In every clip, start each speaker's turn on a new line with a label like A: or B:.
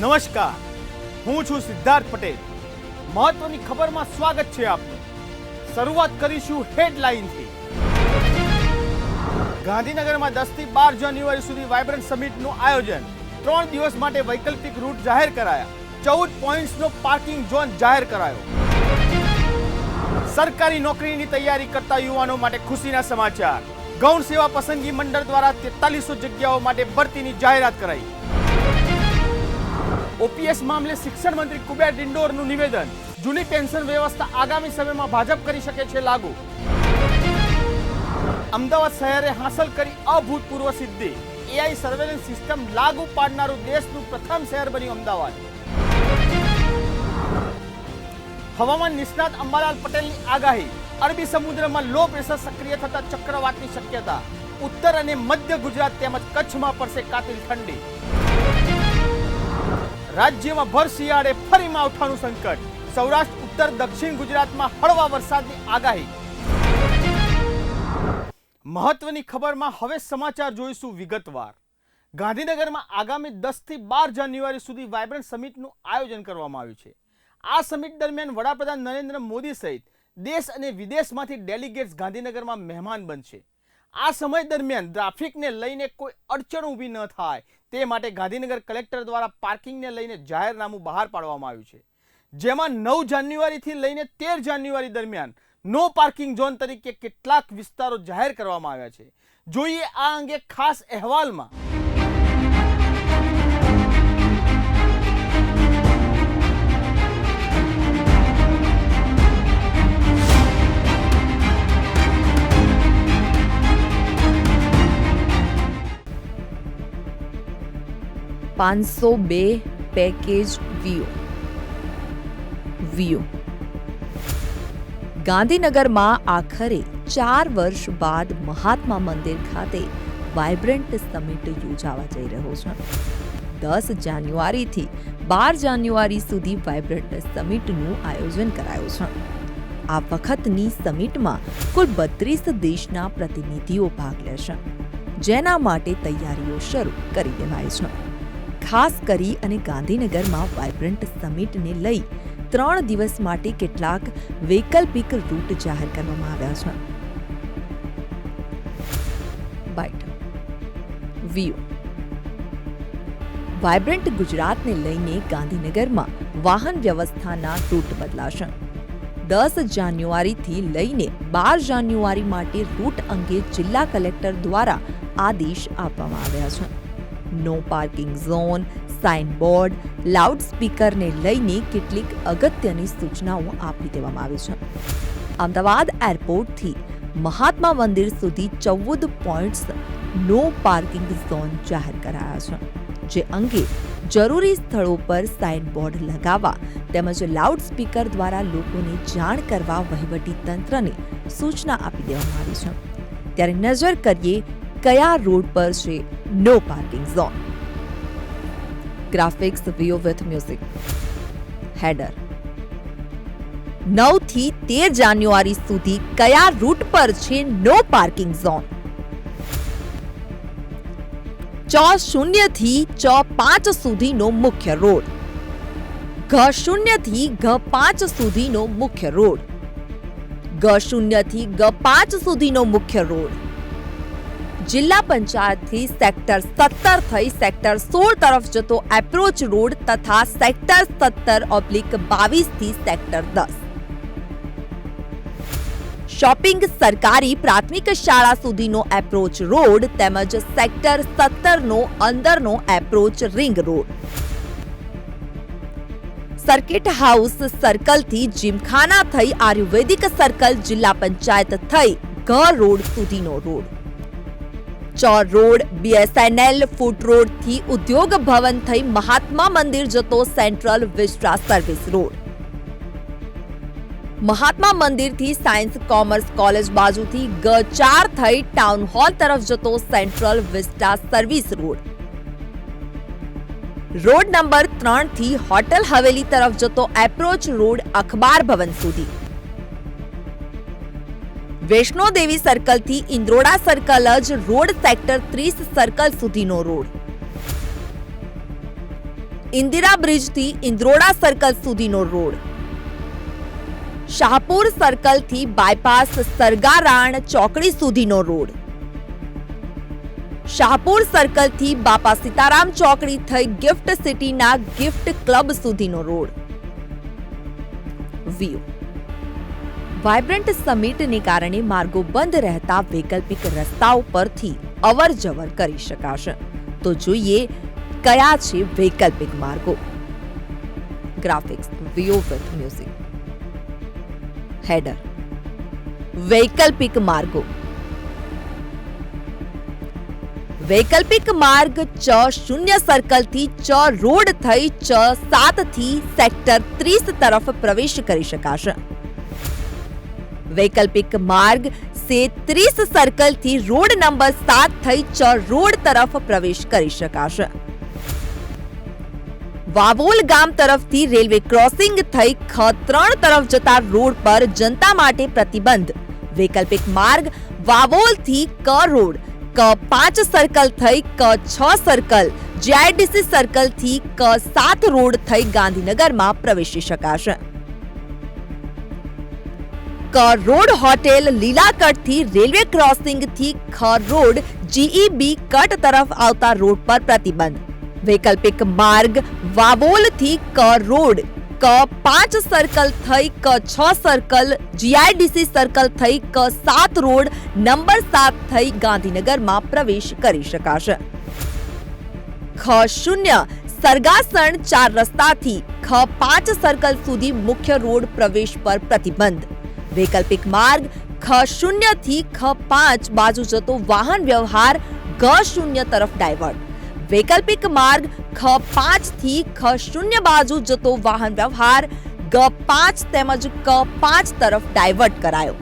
A: નમસ્કાર, હું છું સિદ્ધાર્થ પટેલ. મહત્વની ખબરમાં સ્વાગત છે આપનું. શરૂઆત કરીશું હેડલાઇનથી. ગાંધીનગરમાં 10 થી 12 જાન્યુઆરી સુધી વાઇબ્રન્ટ સમિટનું આયોજન. 3 દિવસ માટે વૈકલ્પિક રૂટ જાહેર કરાયા. 14 પોઈન્ટ્સનો પાર્કિંગ ઝોન જાહેર કરાયો. સરકારી નોકરીની તૈયારી કરતા યુવાનો માટે ખુશીના સમાચાર. ગૌણ સેવા પસંદગી મંડળ દ્વારા 4300 જગ્યાઓ માટે ભરતીની જાહેરાત કરાઈ. ઓપીએસ મામલે શિક્ષણ મંત્રી કુબેર ડિંડોરનું નિવેદન. જૂની પેન્શન વ્યવસ્થા આગામી સમયમાં ભાજપ કરી શકે છે લાગુ. અમદાવાદ શહેરે હાંસલ કરી અભૂતપૂર્વ સિદ્ધિ. એઆઈ સર્વેલન્સ સિસ્ટમ લાગુ પાડનારું દેશનું પ્રથમ શહેર બન્યું અમદાવાદ. હવામાન નિષ્ણાત અંબાલાલ પટેલની આગાહી. અરબી સમુદ્રમાં લો પ્રેશર સક્રિય થતા ચક્રવાતની શક્યતા. ઉત્તર અને મધ્ય ગુજરાત તેમજ કચ્છમાં પડશે કાતિલ ઠંડી. રાજ્યમાં ભર શિયાળે ફરી માવઠાનું સંકટ. સૌરાષ્ટ્ર, ઉત્તર, દક્ષિણ ગુજરાતમાં હળવા વરસાદની આગાહી. મહત્વની ખબરમાં હવે સમાચાર જોઈશું વિગતવાર. ગાંધીનગરમાં આગામી 10 થી 12 જાન્યુઆરી સુધી વાઇબ્રન્ટ સમિટનું આયોજન કરવામાં આવ્યું છે. આ સમિટ દરમિયાન વડાપ્રધાન નરેન્દ્ર મોદી સહિત દેશ અને વિદેશમાંથી ડેલિગેટ્સ ગાંધીનગરમાં મહેમાન બનશે. આ સમય દરમિયાન ટ્રાફિકને લઈને કોઈ અડચણ ઊભી ન થાય તે માટે ગાંધીનગર કલેક્ટર દ્વારા પાર્કિંગને લઈને જાહેરનામું બહાર પાડવામાં આવ્યું છે. જેમાં 9 જાન્યુઆરીથી લઈને 13 જાન્યુઆરી દરમિયાન નો પાર્કિંગ ઝોન તરીકે કેટલાક વિસ્તારો જાહેર કરવામાં આવ્યા છે. જોઈએ આ અંગે ખાસ અહેવાલમાં.
B: $502 પેકેજ વીઓ. ગાંધીનગરમાં આખરે 4 વર્ષ બાદ મહાત્મા મંદિર ખાતે વાઇબ્રન્ટ સમિટ યોજાવા જઈ રહ્યો છે. 10 જાન્યુઆરીથી 12 જાન્યુઆરી સુધી વાઇબ્રન્ટ સમિટનું આયોજન કરાયું છે. આ વખતની સમિટમાં કુલ 32 દેશના પ્રતિનિધિઓ ભાગ લેશે, જેના માટે તૈયારીઓ શરૂ કરી દેવાઈ છે. ખાસ કરી અને ગાંધીનગરમાં વાઇબ્રન્ટ સમિટને લઈ 3 દિવસ માટે કેટલાક વૈકલ્પિક રૂટ જાહેર કરવામાં આવ્યા છે. વીઓ. વાઇબ્રન્ટ ગુજરાતને લઈને ગાંધીનગરમાં વાહન વ્યવસ્થાના રૂટ બદલાશે. 10 જાન્યુઆરીથી લઈને 12 જાન્યુઆરી માટે રૂટ અંગે જિલ્લા કલેક્ટર દ્વારા આદેશ આપવામાં આવ્યા છે. નો પાર્કિંગ ઝોન, સાઇનબોર્ડ, લાઉડસ્પીકરને લઈને કેટલીક અગત્યની સૂચનાઓ આપી દેવામાં આવી છે. અમદાવાદ એરપોર્ટથી મહાત્મા મંદિર સુધી 14 પોઈન્ટ્સ નો પાર્કિંગ ઝોન જાહેર કરાયા છે, જે અંગે જરૂરી સ્થળો પર સાઇનબોર્ડ લગાવવા તેમજ લાઉડસ્પીકર દ્વારા લોકોને જાણ કરવા વહીવટી તંત્રને સૂચના આપી દેવામાં આવી છે. ત્યારે નજર કરીએ કયા રોડ પર છે no parking zone. Graphics view with music. Header. 9 થી 13 જાન્યુઆરી સુધી કયા રૂટ પર છે નો પાર્કિંગ ઝોન. G0 થી G5 સુધીનો મુખ્ય રોડ. G0 થી G5 સુધીનો મુખ્ય રોડ. G0 થી G5 સુધીનો મુખ્ય રોડ. જિલ્લા પંચાયતથી સેક્ટર 17 થઈ સેક્ટર 16 તરફ જતો એપ્રોચ રોડ તથા સેક્ટર 17/22 થી સેક્ટર 10. શોપિંગ સરકારી પ્રાથમિક શાળા સુધીનો એપ્રોચ રોડ તેમજ સેક્ટર 17 નો અંદરનો approach ring road. Circuit house સર્કલથી જીમખાના થઈ આયુર્વેદિક સર્કલ જિલ્લા પંચાયત થઈ ઘ રોડ સુધીનો રોડ. ચોર રોડ, BSNL ફૂટ રોડ થી ઉદ્યોગ ભવન થઈ મહાત્મા મંદિર જતો સેન્ટ્રલ વિસ્ટા સર્વિસ રોડ. મહાત્મા મંદિરથી સાયન્સ કોમર્સ કોલેજ બાજુથી G4 થઈ ટાઉન હોલ તરફ જતો central vista service road. Road number 3 થી હોટલ હવેલી તરફ જતો એપ્રોચ રોડ અખબાર ભવન સુધી. વૈષ્ણોદેવી સર્કલથી ઇન્દ્રોડા સર્કલ જ રોડ સેક્ટર 30 સર્કલ સુધીનો રોડ. ઇન્દિરા બ્રિજથી ઇન્દ્રોડા સર્કલ સુધીનો રોડ, શાહપુર સર્કલથી બાયપાસ સરગારાણ ચોકડી સુધીનો રોડ, શાહપુર સર્કલથી બાપા સીતારામ ચોકડી થઈ ગિફ્ટ સિટીના ગિફ્ટ ક્લબ સુધીનો રોડ. વ્યૂ વાઇબ્રન્ટ સમિટને કારણે માર્ગો બંધ રહેતા વૈકલ્પિક રસ્તાઓ પરથી અવર જવર કરી શકાશે. તો જોઈએ કયા છે વૈકલ્પિક માર્ગો. Graphics view with music. Header વૈકલ્પિક માર્ગો. વૈકલ્પિક માર્ગ ચ0 સર્કલથી ચ રોડ થઈ ચ7 થી સેક્ટર 30 તરફ પ્રવેશ કરી શકાશે. વૈકલ્પિક માર્ગ C30 સર્કલથી રોડ નંબર 7 થઈ ચ રોડ તરફ પ્રવેશ કરી શકાશે. વાવોલ ગામ તરફથી રેલવે ક્રોસિંગ થઈ ખ3 તરફ જતા રોડ પર જનતા માટે પ્રતિબંધ. વૈકલ્પિક માર્ગ વાવોલથી ક રોડ ક5 સર્કલ થઈ ક6 સર્કલ જીઆઈડીસી સર્કલથી ક7 રોડ થઈ ગાંધીનગરમાં પ્રવેશી શકાશે. ક રોડ હોટેલ લીલાકટથી રેલવે ક્રોસિંગથી ખ રોડ જીઈબી કટ તરફ આવતા રોડ પર પ્રતિબંધ. વૈકલ્પિક માર્ગ વાવોલથી ક રોડ ક5 સર્કલ થઈ ક6 સર્કલ જીઆઈડીસી સર્કલ થઈ ક7 રોડ નંબર 7 થઈ ગાંધીનગરમાં પ્રવેશ કરી શકાશે. ખ0 સરગાસણ 4 રસ્તાથી ખ5 સર્કલ સુધી મુખ્ય રોડ પ્રવેશ પર પ્રતિબંધ. વૈકલ્પિક માર્ગ ખ0 થી ખ5 બાજુ જતો વાહન વ્યવહાર ગ0 તરફ ડાયવર્ટ. વૈકલ્પિક માર્ગ ખ5 થી ખ0 બાજુ જતો વાહન વ્યવહાર ગ5 તેમજ ક5 તરફ ડાયવર્ટ કરાયો.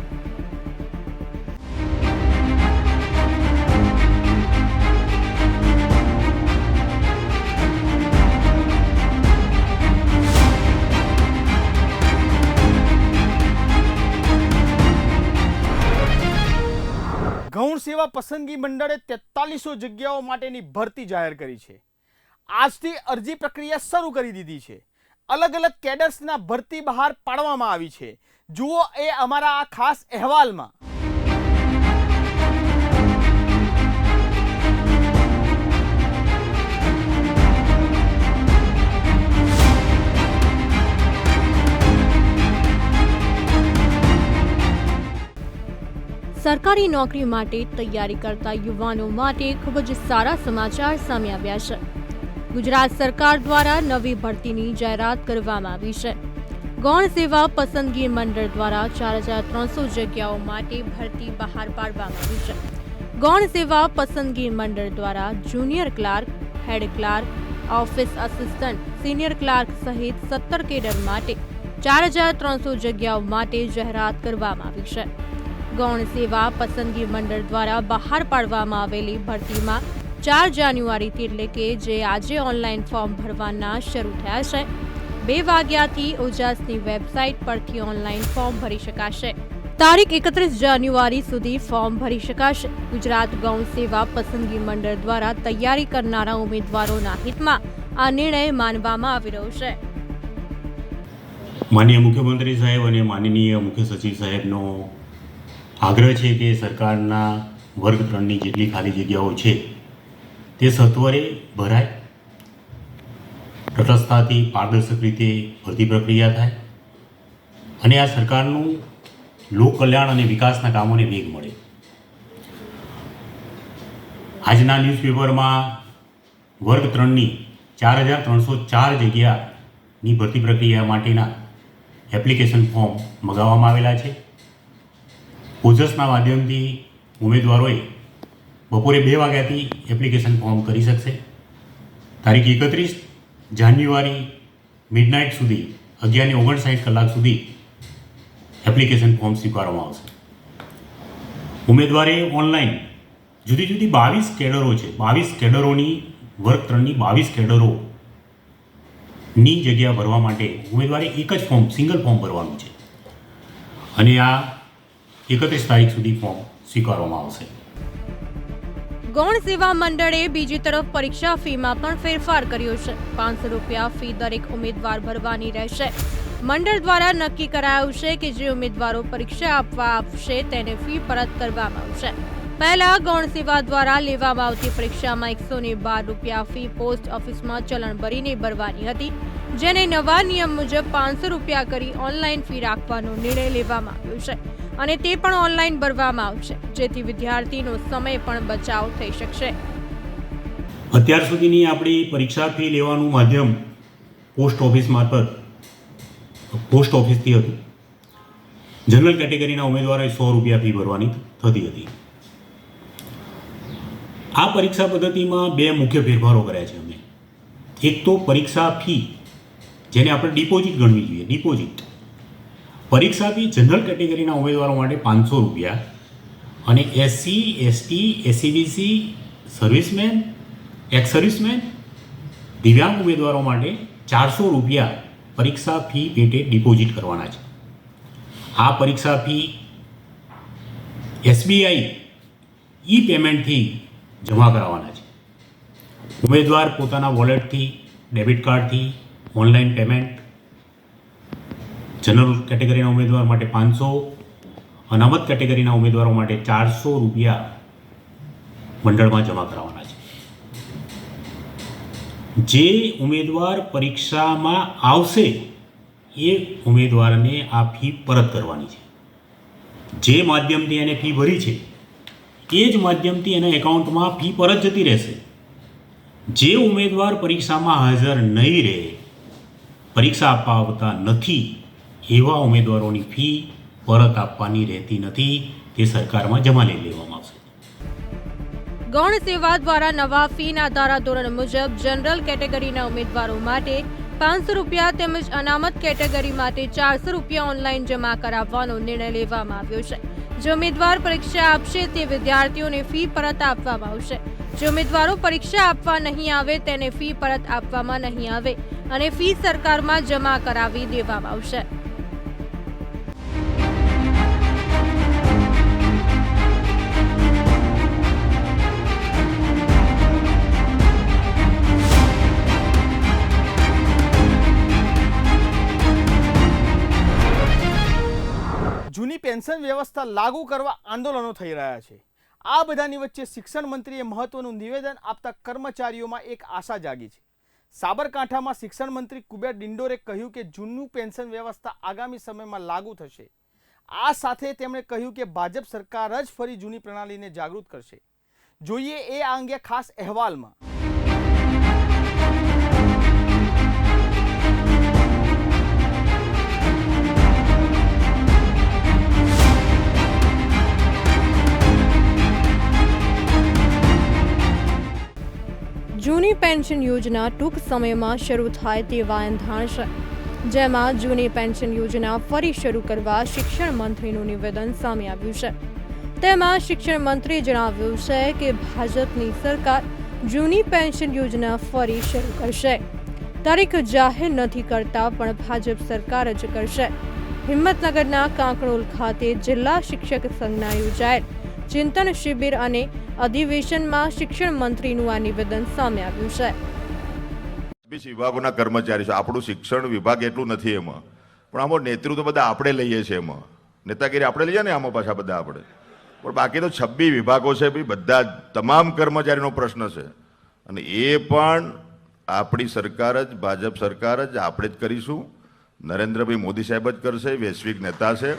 A: ગૌણ સેવા પસંદગી મંડળે 4300 જગ્યાઓ માટેની ભરતી જાહેર કરી છે. આજથી અરજી પ્રક્રિયા શરૂ કરી દીધી છે. અલગ અલગ કેડર્સના ભરતી બહાર પાડવામાં આવી છે. જુઓ એ અમારા આ ખાસ અહેવાલમાં.
C: સરકારી નોકરી માટે તૈયારી કરતા યુવાનો માટે ખૂબ જ સારા સમાચાર સામે આવ્યા છે. ગુજરાત સરકાર દ્વારા નવી ભરતીની જાહેરાત કરવામાં આવી છે. ગૌણ સેવા પસંદગી મંડળ દ્વારા 4300 જગ્યાઓ માટે ભરતી બહાર પાડવામાં આવી છે. ગૌણ સેવા પસંદગી મંડળ દ્વારા junior clerk, head clerk, office assistant, senior clerk સહિત 17 કેડર માટે 4300 જગ્યાઓ માટે જાહેરાત કરવામાં આવી છે. ગૌણ સેવા પસંદગી મંડળ દ્વારા બહાર પાડવામાં આવેલી ભરતીમાં 4 જાન્યુઆરીથી એટલે કે જે આજે ઓનલાઈન ફોર્મ ભરવાના શરૂ થયા છે. 2 વાગ્યાથી ઓજાસની વેબસાઇટ પરથી ઓનલાઈન ફોર્મ ભરી શકાશે. તારીખ 31 જાન્યુઆરી સુધી ફોર્મ ભરી શકાશે. ગુજરાત ગૌણ સેવા પસંદગી મંડળ દ્વારા તૈયારી કરનારા ઉમેદવારોના હિતમાં આ નિર્ણય માનવામાં આવી રહ્યો છે.
D: માનનીય મુખ્યમંત્રી સાહેબ અને માનનીય મુખ્ય સચિવ સાહેબનો આગ્રહ છે કે સરકારના વર્ગ 3ની જેટલી ખાલી જગ્યાઓ છે તે સત્વરે ભરાય, તટસ્થતાથી પારદર્શક રીતે ભરતી પ્રક્રિયા થાય અને આ સરકારનું લોક કલ્યાણ અને વિકાસના કામોને વેગ મળે. આજના ન્યૂઝપેપરમાં વર્ગ 3ની 4304 જગ્યાની ભરતી પ્રક્રિયા માટેના એપ્લિકેશન ફોર્મ મંગાવવામાં આવેલા છે. ઓજસના માધ્યમથી ઉમેદવારોએ બપોરે 2 વાગ્યાથી એપ્લિકેશન ફોર્મ કરી શકશે. તારીખ 31 જાન્યુઆરી મિડનાઇટ સુધી 11:59 કલાક સુધી એપ્લિકેશન ફોર્મ સ્વીકારવામાં આવશે. ઉમેદવારે ઓનલાઈન જુદી જુદી 22 કેડરો છે. 22 કેડરોની વર્ગ 3ની 22 કેડરોની જગ્યા ભરવા માટે ઉમેદવારે એક જ ફોર્મ, સિંગલ ફોર્મ ભરવાનું છે અને આ 31 તારીખ સુધી ફોર્મ સ્વીકારવામાં આવશે.
C: ગૌણ સેવા મંડળે બીજી તરફ પરીક્ષા ફીમાં પણ ફેરફાર કર્યો છે. 500 રૂપિયા ફી દરેક ઉમેદવાર ભરવાની રહેશે. મંડળ દ્વારા નક્કી કરાયું છે કે જે ઉમેદવારો પરીક્ષા આપવા આવશે તેને ફી પરત કરવામાં આવશે. પહેલા ગૌણ સેવા દ્વારા લેવામાં આવતી પરીક્ષામાં 112 રૂપિયા ફી પોસ્ટ ઓફિસમાં ચલણ ભરીને ભરવાની હતી, જેને નવા નિયમ મુજબ 500 રૂપિયા કરી ઓનલાઈન ફી રાખવાનો નિર્ણય લેવામાં આવ્યો છે અને તે પણ ઓનલાઈન ભરવામાં આવશે, જેથી વિદ્યાર્થીનો સમય પણ બચાવ થઈ શકશે.
D: અત્યાર સુધીની આપણી પરીક્ષા ફી લેવાનું માધ્યમ પોસ્ટ ઓફિસ મારફત પોસ્ટ ઓફિસથી હતું. જનરલ કેટેગરીના ઉમેદવારોએ 100 રૂપિયા ફી ભરવાની થતી હતી. આ પરીક્ષા પદ્ધતિમાં બે મુખ્ય ફેરફારો કર્યા છે અમે. એક તો પરીક્ષા ફી, જેને આપણે ડિપોઝિટ ગણવી જોઈએ. ડિપોઝિટ પરીક્ષા ફી જનરલ કેટેગરીના ઉમેદવારો માટે 500 રૂપિયા અને SC, ST, SCBC, servicemen, x servicemen, દિવ્યાંગ ઉમેદવારો માટે 400 રૂપિયા પરીક્ષા ફી પેટે ડિપોઝિટ કરવાના છે. આ પરીક્ષા ફી SBI ઈ પેમેન્ટથી જમા કરાવવાના છે. ઉમેદવાર પોતાના વોલેટથી, ડેબિટ કાર્ડથી ઓનલાઈન પેમેન્ટ જનરલ કેટેગરીના ઉમેદવાર માટે 500, અનામત કેટેગરીના ઉમેદવારો માટે 400 રૂપિયા મંડળમાં જમા કરાવવાના છે. જે ઉમેદવાર પરીક્ષામાં આવશે એ ઉમેદવારને આ ફી પરત કરવાની છે. જે માધ્યમથી એને ફી ભરી છે એ જ માધ્યમથી એના એકાઉન્ટમાં ફી પરત જતી રહેશે. જે ઉમેદવાર પરીક્ષામાં હાજર નહીં રહે, પરીક્ષા આપવા આવતા નથી, એવા ઉમેદવારોની ફી પરત આપવાની રહેતી નથી. તે સરકારમાં જમા લઈ લેવામાં આવશે.
C: ગૌણ સેવા દ્વારા નવા ફીના ધારાધોરણ મુજબ જનરલ કેટેગરીના ઉમેદવારો માટે 500 રૂપિયા તેમજ અનામત કેટેગરી માટે 400 રૂપિયા ઓનલાઈન જમા કરાવવાનો નિર્ણય લેવામાં આવ્યો છે. જે ઉમેદવાર પરીક્ષા આપશે તે વિદ્યાર્થીઓને ફી પરત આપવામાં આવશે. જે ઉમેદવારો પરીક્ષા આપવા નહીં આવે તેને ફી પરત આપવામાં નહીં આવે અને ફી સરકારમાં જમા કરાવી દેવામાં આવશે.
A: જૂની પેન્શન વ્યવસ્થા લાગુ કરવા આંદોલનો થઈ રહ્યા છે. આ બધાની વચ્ચે શિક્ષણ મંત્રીએ મહત્વનું નિવેદન આપતા કર્મચારીઓમાં એક આશા જાગી છે. સાબરકાંઠામાં શિક્ષણ મંત્રી કુબેર ડિંડોરે કહ્યું કે જૂનું પેન્શન વ્યવસ્થા આગામી સમયમાં લાગુ થશે. આ સાથે તેમણે કહ્યું કે ભાજપ સરકાર જ ફરી જૂની પ્રણાલીને જાગૃત કરશે. જોઈએ એ આ અંગે ખાસ અહેવાલમાં.
C: જૂની પેન્શન યોજના ટૂંક સમયમાં શરૂ થાય તેવા એંધાણ છે, જેમાં જૂની પેન્શન યોજના ફરી શરૂ કરવા શિક્ષણ મંત્રીનું નિવેદન સામે આવ્યું છે. તેમાં શિક્ષણ મંત્રીએ જણાવ્યું છે કે ભાજપની સરકાર જૂની પેન્શન યોજના ફરી શરૂ કરશે. તારીખ જાહેર નથી કરતા, પણ ભાજપ સરકાર જ કરશે. હિંમતનગરના કાંકરોલ ખાતે જિલ્લા શિક્ષક સંઘના યોજાયેલ ચિંતન શિબિર અને અધિવેશનમાં શિક્ષણ મંત્રીનું આ નિવેદન સામે આવ્યું છે.
E: વિભાગોના કર્મચારી છે. આપણું શિક્ષણ વિભાગ એટલું નથી એમાં, પણ આમાં નેતૃત્વ બધા આપણે લઈએ છીએ. એમાં નેતાગીરી આપણે લઈએ ને, આમાં પાછા બધા આપણે. પણ બાકી તો 26 વિભાગો છે ભાઈ, બધા તમામ કર્મચારીનો પ્રશ્ન છે. અને એ પણ આપણી સરકાર જ, ભાજપ સરકાર જ, આપણે જ કરીશું. નરેન્દ્રભાઈ મોદી સાહેબ જ કરશે. વૈશ્વિક નેતા છે.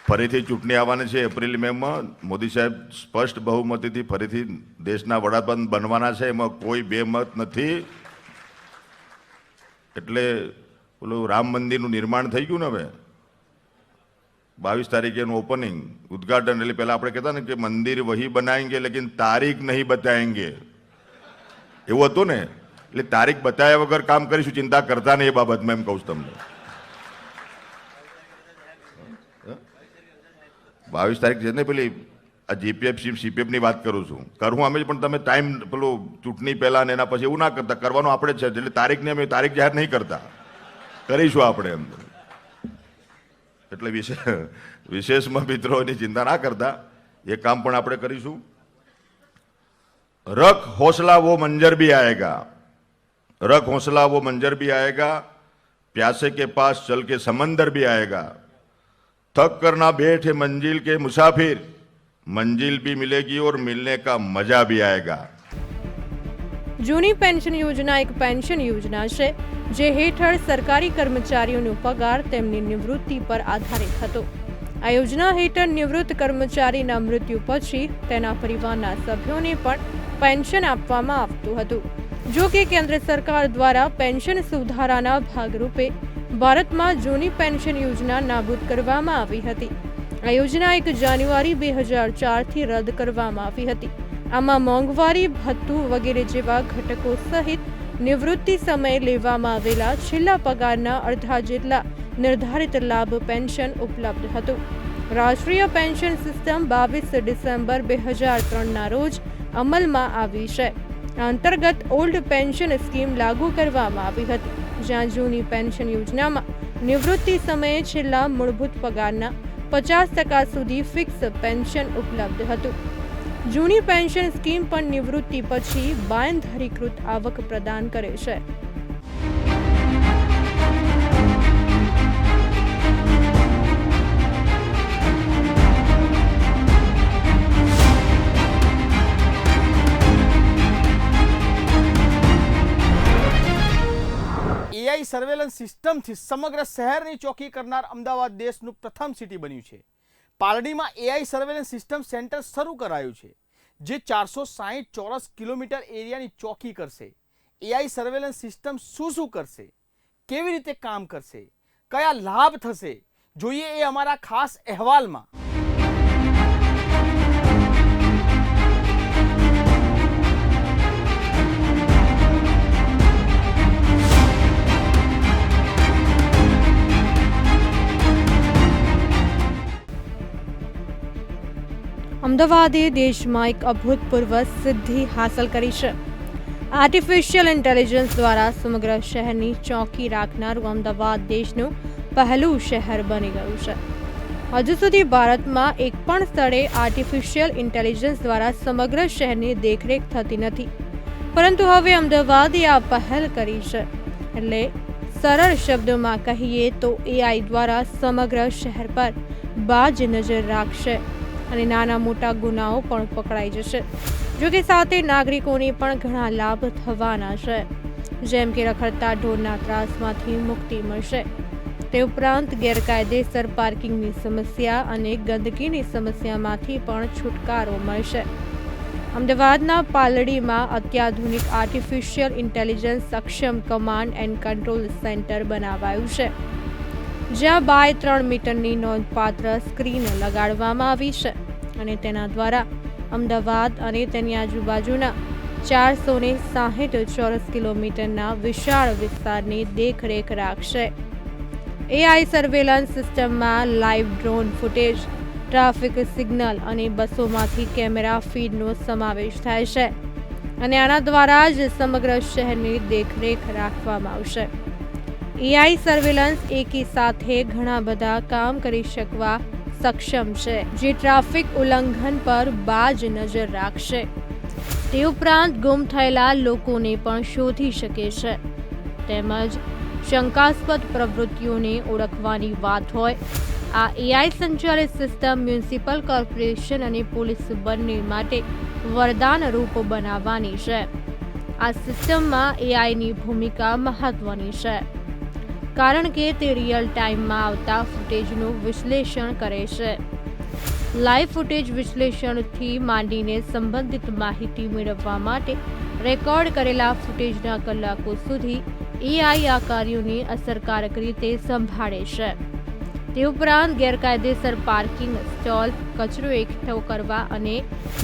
E: ફરીથી ચૂંટણી આવવાની છે એપ્રિલ મેમાં. મોદી સાહેબ સ્પષ્ટ બહુમતીથી ફરીથી દેશના વડાપ્રધાન બનવાના છે, એમાં કોઈ બે મત નથી. એટલે પેલું રામ મંદિરનું નિર્માણ થઈ ગયું ને, હવે 22 તારીખે એનું ઓપનિંગ, ઉદ્ઘાટન. એટલે પહેલાં આપણે કહેતા ને કે મંદિર વહી બનાએંગે લેકિન તારીખ નહીં બતાએંગે, એવું હતું ને. એટલે તારીખ બતાવ્યા વગર કામ કરીશું, ચિંતા કરતા નહીં એ બાબતમાં, એમ કહું છું તમને. 22 તારીખ છે ને, પેલી આ જીપીએફ સીપીએફની વાત કરું છું. કરું અમે, પણ તમે ટાઈમ પેલું ચૂંટણી પહેલાં ને એના પછી એવું ના કરતા. કરવાનું આપણે જ છે. એટલે તારીખને અમે તારીખ જાહેર નહીં કરતા, કરીશું આપણે એમ. એટલે વિશેષમાં મિત્રોની ચિંતા ના કરતા, એ કામ પણ આપણે કરીશું. रख हौसला वो मंजर भी आएगा, रख हौसला वो मंजर भी आएगा, प्यासे के पास चल के समंदर भी आएगा, थक कर ना बैठे मंजिल के मुसाफिर, मंजिल भी मिलेगी और मिलने का मजा भी आएगा।
C: જૂની પેન્શન યોજના એક પેન્શન યોજના છે જે હેઠળ સરકારી કર્મચારીઓનો પગાર તેમની નિવૃત્તિ પર આધારિત હતો. આ યોજના હેઠળ નિવૃત્ત કર્મચારીના મૃત્યુ પછી તેના પરિવારના સભ્યોને પણ પેન્શન આપવામાં આવતું હતું. જો કે કેન્દ્ર સરકાર દ્વારા પેન્શન સુધારાના ભાગરૂપે ભારતમાં જૂની પેન્શન યોજના નાબૂદ કરવામાં આવી હતી. આ યોજના 1 જાન્યુઆરી 2004થી રદ કરવામાં આવી હતી. આમાં મોંઘવારી ભથ્થું વગેરે જેવા ઘટકો સહિત નિવૃત્તિ સમયે લેવામાં આવેલા છેલ્લા પગારના અડધા જેટલા નિર્ધારિત લાભ પેન્શન ઉપલબ્ધ હતું. રાષ્ટ્રીય પેન્શન સિસ્ટમ 22 ડિસેમ્બર 2003ના રોજ અમલમાં આવી છે. આ અંતર્ગત ઓલ્ડ પેન્શન સ્કીમ લાગુ કરવામાં આવી હતી, જ્યાં જૂની પેન્શન યોજનામાં નિવૃત્તિ સમયે છેલ્લા મૂળભૂત પગારના 50% સુધી ફિક્સ પેન્શન ઉપલબ્ધ હતું. જૂની પેન્શન સ્કીમ પણ નિવૃત્તિ પછી બાંયધરીકૃત આવક પ્રદાન કરે છે.
A: એઆઈ સર્વેલન્સ સિસ્ટમથી સમગ્ર શહેરની ચોકી કરનાર અમદાવાદ દેશનું પ્રથમ સિટી બન્યું છે. પાલડીમાં એઆઈ સર્વેલન્સ સિસ્ટમ સેન્ટર શરૂ કરાયું છે, જે 460 ચોરસ કિલોમીટર એરિયાની ચોકી કરશે. એઆઈ સર્વેલન્સ સિસ્ટમ શું કરશે, કેવી રીતે કામ કરશે, કયા લાભ થશે, જોઈએ એ અમારા ખાસ અહેવાલમાં.
C: અમદાવાદે દેશમાં એક અભૂતપૂર્વ સિદ્ધિ હાંસલ કરી છે. આર્ટિફિશિયલ ઇન્ટેલિજન્સ દ્વારા સમગ્ર શહેરની ચોકી રાખનારું અમદાવાદ દેશનું પહેલું શહેર બની ગયું છે. હજુ સુધી ભારતમાં એક પણ સ્થળે આર્ટિફિશિયલ ઇન્ટેલિજન્સ દ્વારા સમગ્ર શહેરની દેખરેખ થતી નથી, પરંતુ હવે અમદાવાદે આ પહેલ કરી છે. એટલે સરળ શબ્દોમાં કહીએ તો એઆઈ દ્વારા સમગ્ર શહેર પર બાજ નજર રાખશે અને નાના મોટા ગુનાઓ પણ પકડાઈ જશે. જોકે સાથે નાગરિકોને પણ ઘણા લાભ થવાના છે, જેમ કે રખડતા ઢોરના ત્રાસમાંથી મુક્તિ મળશે. તે ઉપરાંત ગેરકાયદેસર પાર્કિંગની સમસ્યા અને ગંદકીની સમસ્યામાંથી પણ છુટકારો મળશે. અમદાવાદના પાલડીમાં અત્યાધુનિક આર્ટિફિશિયલ ઇન્ટેલિજન્સ સક્ષમ કમાન્ડ એન્ડ કંટ્રોલ સેન્ટર બનાવાયું છે, જ્યાં 2 થી 3 મીટરની નોંધપાત્ર સ્ક્રીન લગાડવામાં આવી છે અને તેના દ્વારા અમદાવાદ અને તેની આજુબાજુના 460 ચોરસ કિલોમીટરના વિશાળ વિસ્તારની દેખરેખ રાખશે. એઆઈ સર્વેલન્સ સિસ્ટમમાં live drone footage, traffic signal અને બસોમાંથી કેમેરા ફીડનો સમાવેશ થાય છે અને આના દ્વારા જ સમગ્ર શહેરની દેખરેખ રાખવામાં આવશે. એઆઈ સર્વેલન્સ એકી સાથે ઘણા બધા કામ કરી શકવા સક્ષમ છે, જે ટ્રાફિક ઉલ્લંઘન પર બાજ નજર રાખશે. તે ઉપરાંત ગુમ થયેલા લોકોને પણ શોધી શકે છે, તેમજ શંકાસ્પદ પ્રવૃત્તિઓને ઓળખવાની વાત હોય. આ એઆઈ સંચાલિત સિસ્ટમ મ્યુનિસિપલ કોર્પોરેશન અને પોલીસ બંને માટે વરદાન રૂપ બનાવવાની છે. આ સિસ્ટમમાં એઆઈની ભૂમિકા મહત્વની છે, કારણ કે તે રિયલ ટાઈમમાં આવતા ફૂટેજનું વિશ્લેષણ કરે છે. લાઈવ ફૂટેજ વિશ્લેષણથી માંડીને સંબંધિત માહિતી મેળવવા માટે રેકોર્ડ કરેલા ફૂટેજના કલાકો સુધી એઆઈ આ કાર્યોને અસરકારક રીતે સંભાળે છે. તે ઉપરાંત ગેરકાયદેસર પાર્કિંગ સ્ટોલ, કચરો એકઠો કરવા અને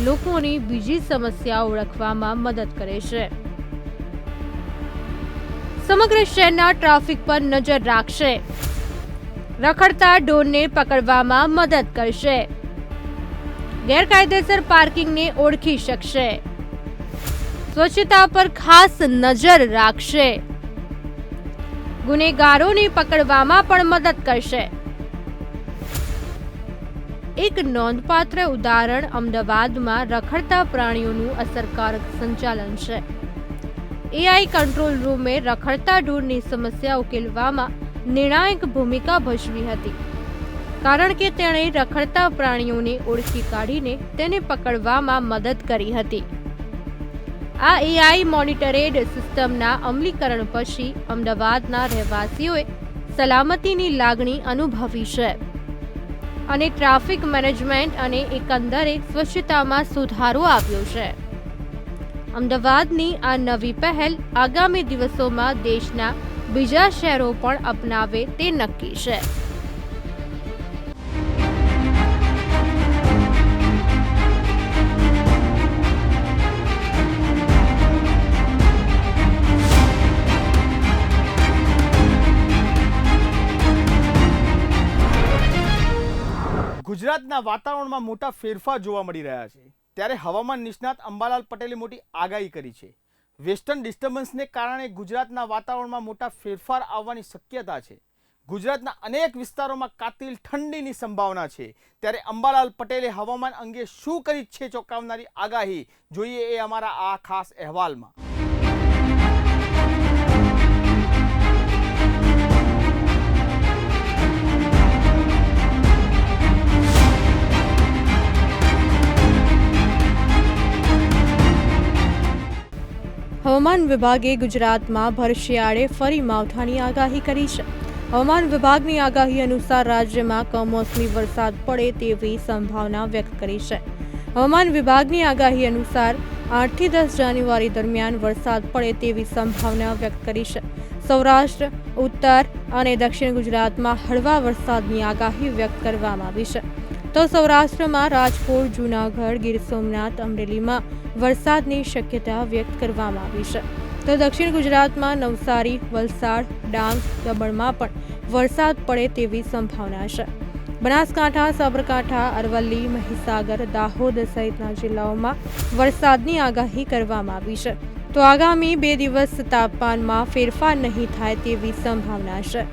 C: લોકોની બીજી સમસ્યાઓ ઓળખવામાં મદદ કરે છે. સમગ્ર શહેરના ટ્રાફિક પર નજર રાખશે, રખડતા ઢોરને પકડવામાં મદદ કરશે, ગેરકાયદેસર પાર્કિંગને ઓળખી શકશે, સ્વચ્છતા પર ખાસ નજર રાખશે, ગુનેગારોને પકડવામાં પણ મદદ કરશે. એક નોંધપાત્ર ઉદાહરણ અમદાવાદમાં રખડતા પ્રાણીઓનું અસરકારક સંચાલન છે. AI કંટ્રોલ રૂમે રખડતા ઢોરની સમસ્યા ઉકેલવામાં નિર્ણાયક ભૂમિકા ભજવી હતી, કારણ કે તેણે રખડતા પ્રાણીઓને ઓળખી કાઢીને તેને પકડવામાં મદદ કરી હતી. આ AI મોનિટરેડ સિસ્ટમના અમલીકરણ પછી અમદાવાદના રહેવાસીઓએ સલામતીની લાગણી અનુભવી છે અને ટ્રાફિક મેનેજમેન્ટ અને એકંદરે સ્વચ્છતામાં સુધારો આવ્યો છે. અમદાવાદની આ નવી પહેલ આગામી દિવસોમાં દેશના બીજા શહેરો પણ અપનાવે તે નક્કી છે.
A: ગુજરાતના વાતાવરણમાં મોટા ફેરફાર જોવા મળી રહ્યા છે, ત્યારે હવામાન નિષ્ણાત અંબાલાલ પટેલે મોટી આગાહી કરી છે. વેસ્ટર્ન ડિસ્ટર્બન્સને કારણે ગુજરાતના વાતાવરણમાં મોટા ફેરફાર આવવાની શક્યતા છે. ગુજરાતના અનેક વિસ્તારોમાં કાતિલ ઠંડીની સંભાવના છે, ત્યારે અંબાલાલ પટેલે હવામાન અંગે શું કરી છે ચોંકાવનારી આગાહી, જોઈએ એ અમારા આ ખાસ અહેવાલમાં.
C: હવામાન વિભાગે ગુજરાતમાં ભર શિયાળે ફરી માવઠાની આગાહી કરી છે. હવામાન વિભાગની આગાહી અનુસાર રાજ્યમાં કમોસમી વરસાદ પડે તેવી સંભાવના વ્યક્ત કરી છે. હવામાન વિભાગની આગાહી અનુસાર 8 થી 10 જાન્યુઆરી દરમિયાન વરસાદ પડે તેવી સંભાવના વ્યક્ત કરી છે. સૌરાષ્ટ્ર, ઉત્તર અને દક્ષિણ ગુજરાતમાં હળવા વરસાદની આગાહી વ્યક્ત કરવામાં આવી છે. તો સૌરાષ્ટ્રમાં રાજકોટ, જૂનાગઢ, ગીર સોમનાથ, અમરેલીમાં વરસાદની શક્યતા વ્યક્ત કરવામાં આવી છે. તો દક્ષિણ ગુજરાતમાં નવસારી, વલસાડ, ડાંગ, દમણમાં પણ વરસાદ પડે તેવી સંભાવના છે. બનાસકાંઠા, સાબરકાંઠા, અરવલ્લી, મહીસાગર, દાહોદ સહિતના જિલ્લાઓમાં વરસાદની આગાહી કરવામાં આવી છે. તો આગામી 2 દિવસ તાપમાનમાં ફેરફાર નહીં થાય તેવી સંભાવના છે.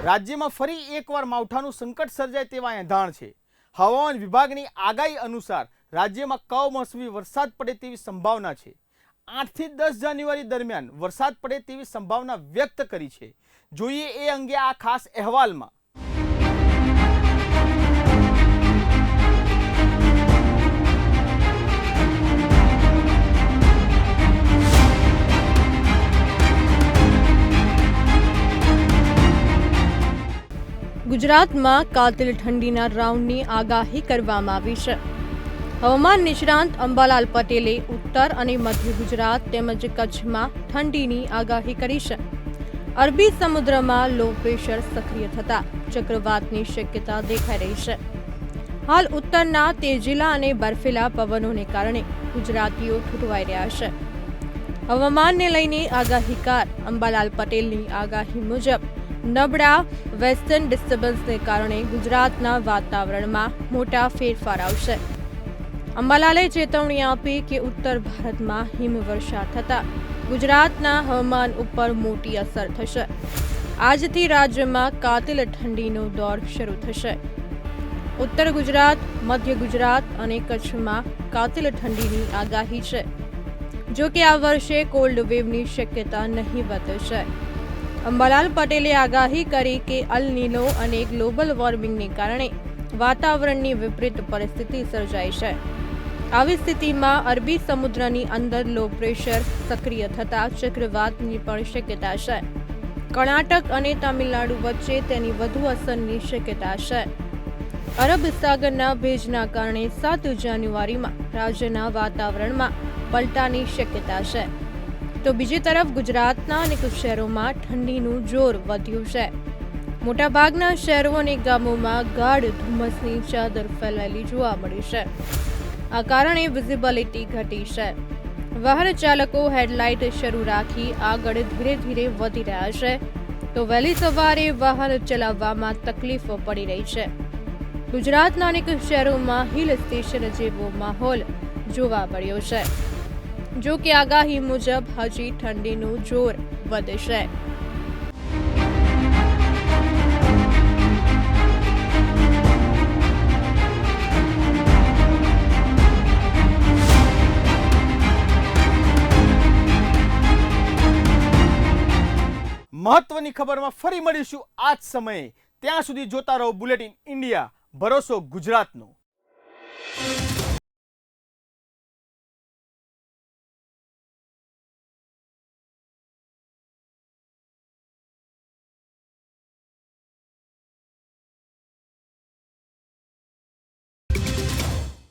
A: રાજ્યમાં ફરી એકવાર માવઠાનું સંકટ સર્જાય તેવા એંધાણ છે. હવામાન વિભાગની આગાહી અનુસાર રાજ્યમાં કમોસમી વરસાદ પડે તેવી સંભાવના છે. 8 થી 10 જાન્યુઆરી દરમિયાન વરસાદ પડે તેવી સંભાવના વ્યક્ત કરી છે. જોઈએ એ અંગે આ ખાસ અહેવાલમાં.
C: ગુજરાતમાં કાતિલ ઠંડીના રાઉન્ડની આગાહી કરવામાં આવી છે. હવામાન નિષ્ણાંત અંબાલાલ પટેલે ઉત્તર અને મધ્ય ગુજરાત તેમજ કચ્છમાં ઠંડીની આગાહી કરી છે. અરબી સમુદ્રમાં લો પ્રેશર સક્રિય થતા ચક્રવાતની શક્યતા દેખાઈ રહી છે. હાલ ઉત્તરના તેજીલા અને બર્ફીલા પવનોને કારણે ગુજરાતીઓ ઠૂંઠવાઈ રહ્યા છે. હવામાનને લઈને આગાહીકાર અંબાલાલ પટેલની આગાહી મુજબ નબળા વેસ્ટર્ન ડિસ્ટર્બન્સને કારણે ગુજરાતના વાતાવરણમાં મોટા ફેરફાર આવશે. અંબાલાલે ચેતવણી આપી કે ઉત્તર ભારતમાં હિમવર્ષા થતાં ગુજરાતના હવામાન ઉપર મોટી અસર થશે. આજથી રાજ્યમાં કાતિલ ઠંડીનો દોર શરૂ થશે. ઉત્તર ગુજરાત, મધ્ય ગુજરાત અને કચ્છમાં કાતિલ ઠંડીની આગાહી છે. જો કે આ વર્ષે કોલ્ડ વેવની શક્યતા નહીવત છે. અંબાલાલ પટેલે આગાહી કરી કે અલ નીનો અને ગ્લોબલ વોર્મિંગને કારણે વાતાવરણની વિપરીત પરિસ્થિતિ સર્જાઈ છે. આવી સ્થિતિમાં અરબી સમુદ્રની અંદર લો પ્રેશર સક્રિય થતા ચક્રવાતની પણ શક્યતા છે. કર્ણાટક અને તમિલનાડુ વચ્ચે તેની વધુ અસરની શક્યતા છે. અરબ સાગરના ભેજના કારણે 7 જાન્યુઆરીમાં રાજ્યના વાતાવરણમાં પલટાની શક્યતા છે. તો બીજી તરફ ગુજરાતના અનેક શહેરોમાં ઠંડીનું જોર વધ્યું છે. મોટાભાગના શહેરો અને ગામોમાં ગાઢ ધુમ્મસની ચાદર ફેલાયેલી જોવા મળી છે. આ કારણે વિઝિબિલિટી ઘટી છે. વાહન ચાલકો હેડલાઇટ શરૂ રાખી આગળ ધીરે ધીરે વધી રહ્યા છે. તો વહેલી સવારે વાહન ચલાવવામાં તકલીફો પડી રહી છે. ગુજરાતના અનેક શહેરોમાં હિલ સ્ટેશન જેવો માહોલ જોવા મળ્યો છે. જો કે આગાહી મુજબ હજી ઠંડીનું જોર વધશે.
A: મહત્વની ખબરમાં ફરી મળીશું આ જ સમયે. ત્યાં સુધી જોતા રહો બુલેટિન ઇન્ડિયા, ભરોસો ગુજરાતનો.